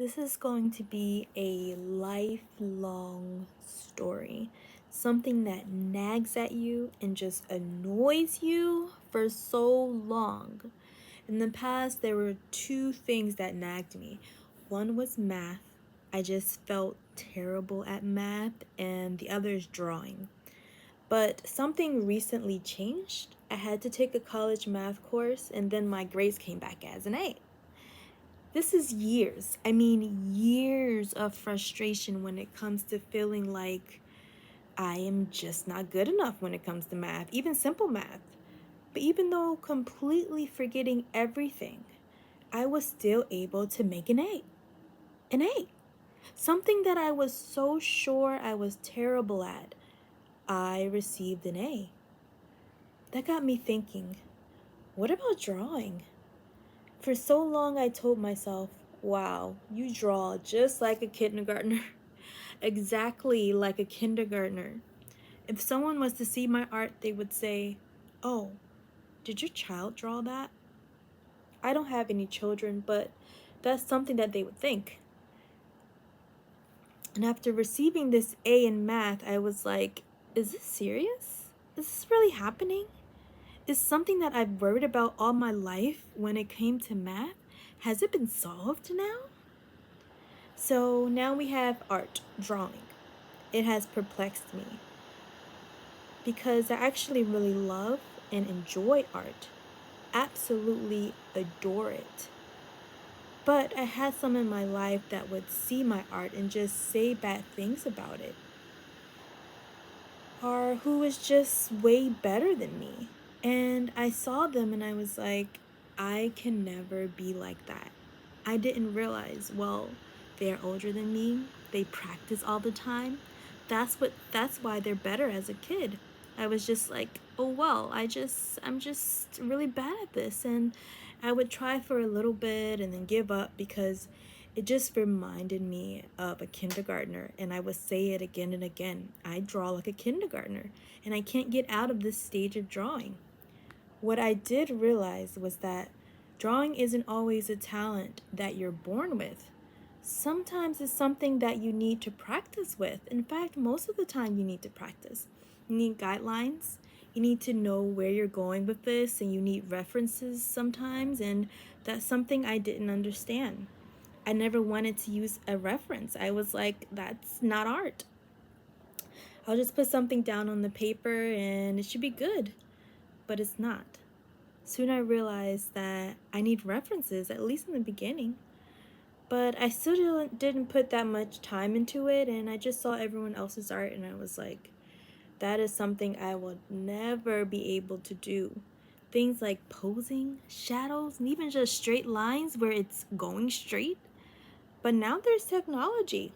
This is going to be a lifelong story. Something that nags at you and just annoys you for so long. In the past, there were two things that nagged me. One was math. I just felt terrible at math, and the other is drawing. But something recently changed. I had to take a college math course, and then my grades came back as an A. This is years of frustration when it comes to feeling like I am just not good enough when it comes to math, even simple math. But even though completely forgetting everything, I was still able to make an A. An A. Something that I was so sure I was terrible at, I received an A. That got me thinking, what about drawing? For so long, I told myself, wow, you draw just like a kindergartner. Exactly like a kindergartner. If someone was to see my art, they would say, oh, did your child draw that? I don't have any children, but that's something that they would think. And after receiving this A in math, I was like, is this serious? Is this really happening? Is something that I've worried about all my life when it came to math, has it been solved now? So now we have art, drawing. It has perplexed me because I actually really love and enjoy art. Absolutely adore it. But I had some in my life that would see my art and just say bad things about it, or who was just way better than me. And I saw them and I was like, I can never be like that. I didn't realize, well, they're older than me. They practice all the time. That's why they're better as a kid. I was just like, oh well, I'm just really bad at this, and I would try for a little bit and then give up because it just reminded me of a kindergartner, and I would say it again and again. I draw like a kindergartner, and I can't get out of this stage of drawing. What I did realize was that drawing isn't always a talent that you're born with. Sometimes it's something that you need to practice with. In fact, most of the time you need to practice. You need guidelines. You need to know where you're going with this, and you need references sometimes, and that's something I didn't understand. I never wanted to use a reference. I was like, that's not art. I'll just put something down on the paper and it should be good, but it's not. Soon I realized that I need references, at least in the beginning. But I still didn't put that much time into it, and I just saw everyone else's art, and I was like, that is something I will never be able to do. Things like posing, shadows, and even just straight lines where it's going straight. But now there's technology.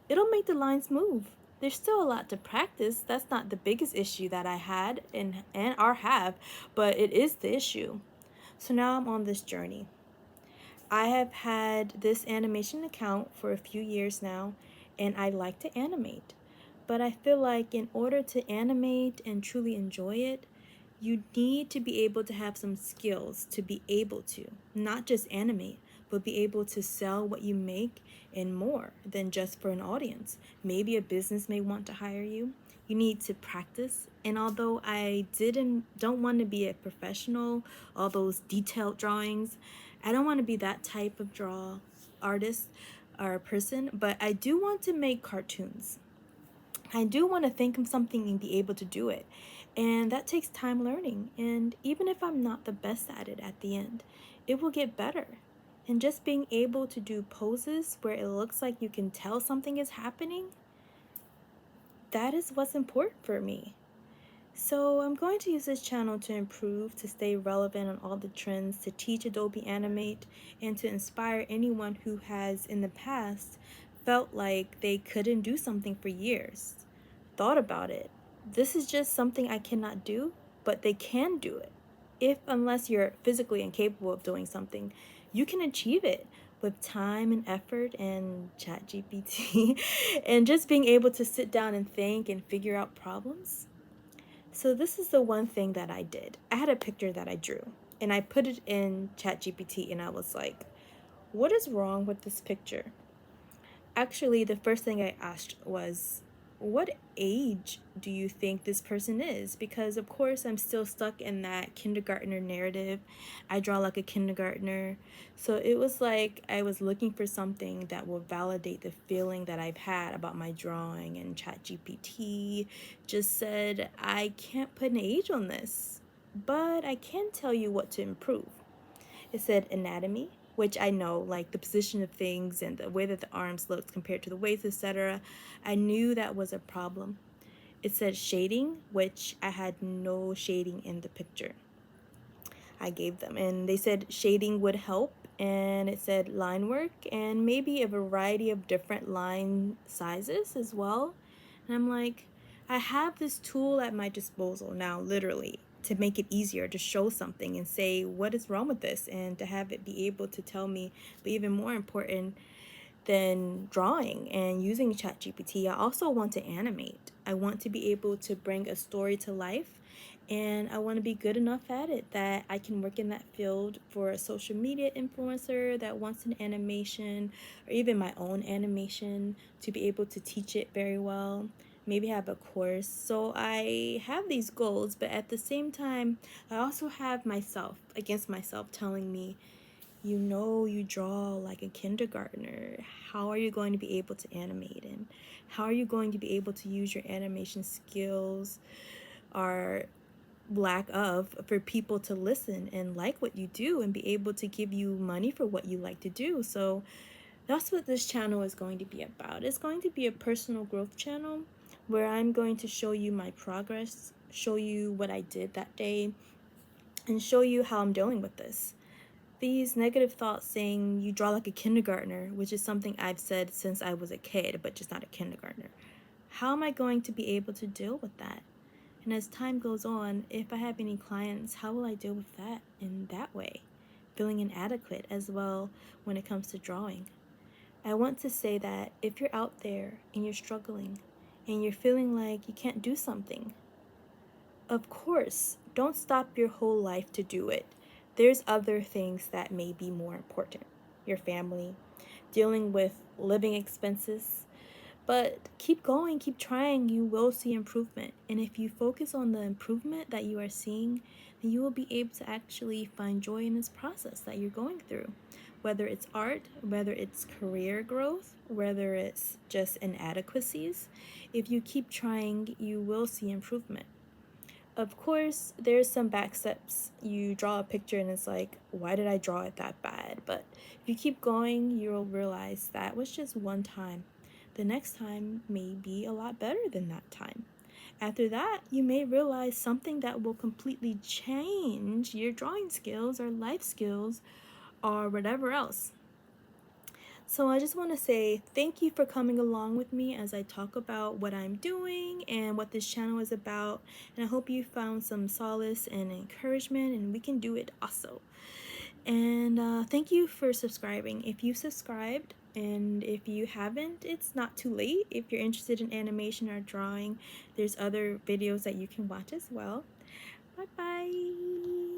It'll make the lines move. There's still a lot to practice. That's not the biggest issue that I had and or have, but it is the issue. So now I'm on this journey. I have had this animation account for a few years now, and I like to animate. But I feel like in order to animate and truly enjoy it, you need to be able to have some skills to be able to not just animate, but be able to sell what you make and more than just for an audience. Maybe a business may want to hire you. You need to practice. And although I don't want to be a professional, all those detailed drawings, I don't want to be that type of draw artist or person, but I do want to make cartoons. I do want to think of something and be able to do it. And that takes time learning. And even if I'm not the best at it at the end, it will get better. And just being able to do poses where it looks like you can tell something is happening, that is what's important for me. So I'm going to use this channel to improve, to stay relevant on all the trends, to teach Adobe Animate, and to inspire anyone who has in the past felt like they couldn't do something for years, thought about it. This is just something I cannot do, but they can do it. If, unless you're physically incapable of doing something, you can achieve it with time and effort and ChatGPT and just being able to sit down and think and figure out problems. So this is the one thing that I did. I had a picture that I drew and I put it in ChatGPT and I was like, what is wrong with this picture? Actually, the first thing I asked was, what age do you think this person is? Because, of course, I'm still stuck in that kindergartner narrative. I draw like a kindergartner. So it was like I was looking for something that will validate the feeling that I've had about my drawing, and ChatGPT just said, I can't put an age on this, but I can tell you what to improve. It said anatomy, which I know, like the position of things and the way that the arms looked compared to the waist, etc. I knew that was a problem. It said shading, which I had no shading in the picture I gave them. And they said shading would help. And it said line work and maybe a variety of different line sizes as well. And I'm like, I have this tool at my disposal now, literally, to make it easier to show something and say, what is wrong with this? And to have it be able to tell me, but even more important, than drawing and using ChatGPT, I also want to animate. I want to be able to bring a story to life, and I want to be good enough at it that I can work in that field for a social media influencer that wants an animation, or even my own animation, to be able to teach it very well. Maybe have a course. So I have these goals, but at the same time, I also have myself against myself telling me, you know, you draw like a kindergartner. How are you going to be able to animate? And how are you going to be able to use your animation skills, or lack of, for people to listen and like what you do and be able to give you money for what you like to do? So that's what this channel is going to be about. It's going to be a personal growth channel where I'm going to show you my progress, show you what I did that day, and show you how I'm dealing with this. These negative thoughts saying you draw like a kindergartner, which is something I've said since I was a kid, but just not a kindergartner. How am I going to be able to deal with that? And as time goes on, if I have any clients, how will I deal with that in that way? Feeling inadequate as well when it comes to drawing. I want to say that if you're out there and you're struggling and you're feeling like you can't do something, of course, don't stop your whole life to do it. There's other things that may be more important. Your family, dealing with living expenses. But keep going, keep trying, you will see improvement. And if you focus on the improvement that you are seeing, then you will be able to actually find joy in this process that you're going through. Whether it's art, whether it's career growth, whether it's just inadequacies, if you keep trying, you will see improvement. Of course, there's some back steps. You draw a picture and it's like, why did I draw it that bad? But if you keep going, you'll realize that was just one time. The next time may be a lot better than that time. After that, you may realize something that will completely change your drawing skills or life skills or whatever else. So I just want to say thank you for coming along with me as I talk about what I'm doing and what this channel is about. And I hope you found some solace and encouragement, and we can do it also. And thank you for subscribing. If you subscribed, and if you haven't, it's not too late. If you're interested in animation or drawing, there's other videos that you can watch as well. Bye bye.